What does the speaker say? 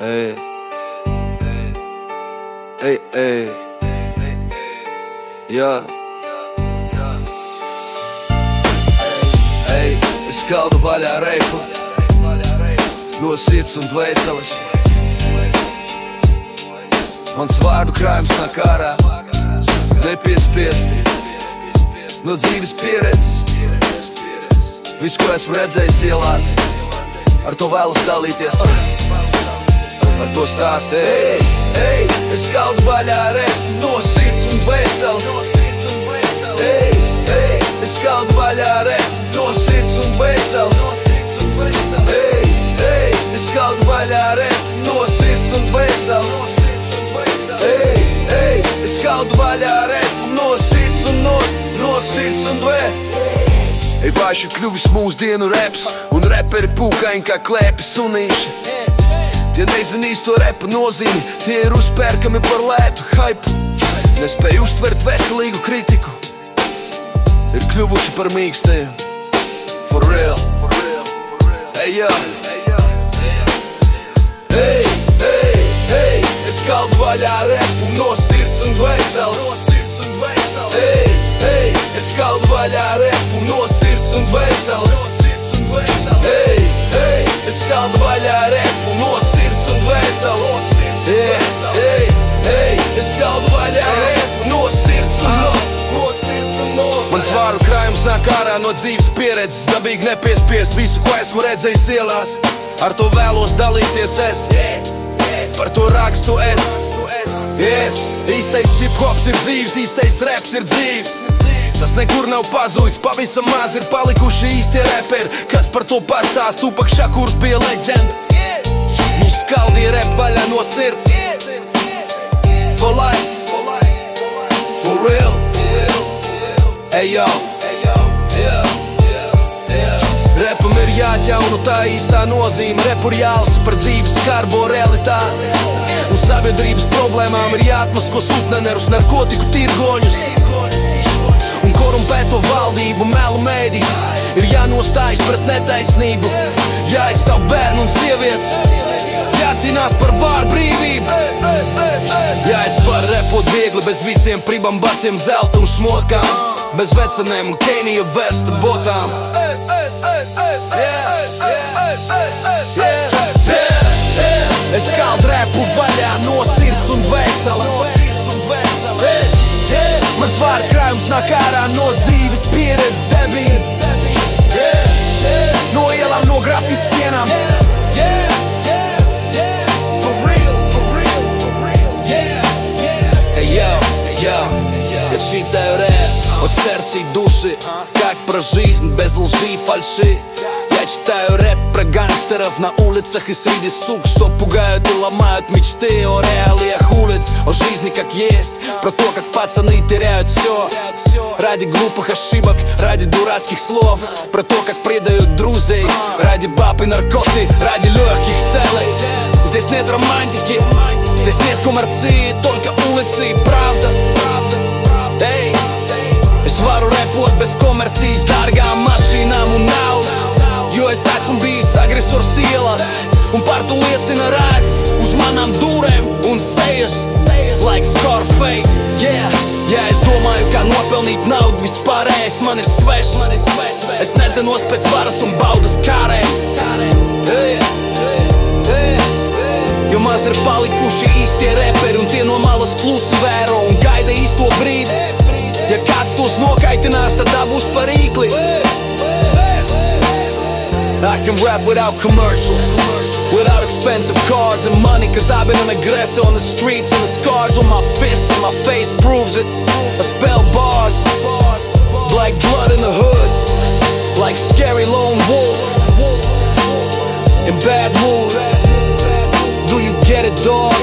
Ey, ey, ey, jā. Ey, es kaldu vaļā reipu no sirds un dvēseles. Mans vārdu krājums nāk ārā, nepiespiesti, no dzīves pieredzes. Viss, ko esmu redzējis ielās, ar to vēlos dalīties, ar to stāst. Ey, es kaldu vaļā reipu no sirds un dvēseles. Ey, es kaldu vaļā reipu no sirds un dvēseles. Ey, es kaldu vaļā reipu no sirds un dvēseles. Ey, es kaldu vaļā reipu no sirds un no sirds un dvēseles. Ej, vaiši ir kļuvis mūsdienu reps, un reperi pūkaini kā klēpi sunīši. Tie nezinīs to repa nozīmi, tie ir uzpērkami par lētu haipu. Nespēj uztvert veselīgu kritiku, ir kļuvuši par mīkstajiem. For real, for real, for real. Ey, jā. Ey, es kaldu vaļā repu no sirds un dvēseles. Ey, es kaldu vaļā repu no sirds un dvēseles. Ey, es kaldu vaļā repu no sirds un dvēseles. Ey, es kaldu vaļā repu no sirds un no. Mans vāru krājums nāk ārā no dzīves pieredzes, dabīgi nepiespiest visu, ko esmu redzējis ielās. Ar to vēlos dalīties es, par to rakstu es. Īstais hip-hops ir dzīves, īstais raps ir dzīves. Tas nekur nav pazudis, pavisam maz ir palikuši īstie reperi, kas par to pastāst. Tupac Šakurs bija leģenda, viņš skaldīja rap vaļā no sirds. For life, for real. Ey, yo. Repam ir jāķaunu tā īstā nozīme, repu ir jālasa par dzīves skarbo realitāti. Un sabiedrības problēmām ir jāatmasko sūtnenerus, narkotiku tirgoņus un korumpēto valdību, melu mēdīs. Ir jānostājas pret netaisnību, jāizstāv bērnu un sievietes, jācīnās par vārdu brīvību. Jā, es varu repot viegli bez visiem pribambasiem, zelta un šmotkām, bez vecenēm un Kenija vesta botām. Es kaldu repu vaļā no sirds un dvēseles. Mans vārdu krājums nāk ārā no dzīves pieredzes debīm. No ielām, no grafiti sienām. For real, for real, for real. Ey, yo, я читаю рэп от сердца и души, как про жизнь без лжи и фальши. Я читаю рэп про гангстеров на улицах и среди сук, что пугают и ломают мечты о реалиях улиц, о жизни как есть, про то, как пацаны теряют все ради глупых ошибок, ради дурацких слов, про то, как предают друзей ради баб и наркоты, ради легких целей. Здесь нет романтики, здесь нет коммерции, только улицы и правда. Эй, es varu repot bez komercijas, dārgām mašīnām un naudas, jo es esmu bijis agresors ielās, un par to liecina rāds uz manām dūrēm un sejas, like Scarface. Jā, es domāju, kā nopelnīt naudu, vispārējais man ir svešs. Es nedzenos pēc varas un baudas kārēm, jo maz ir palikuši īstie reperi, un tie no malas klusi vēro un gaida īsto brīdi. Ja kāds tos nokaitinās, tad tā būs par īkli. I can rap without commercial, without expensive cars and money, cause I've been an aggressor on the streets, and the scars on my fists and my face proves it. I spell bars like blood in the hood, like scary lone wolf in bad mood. Do you get it, dog?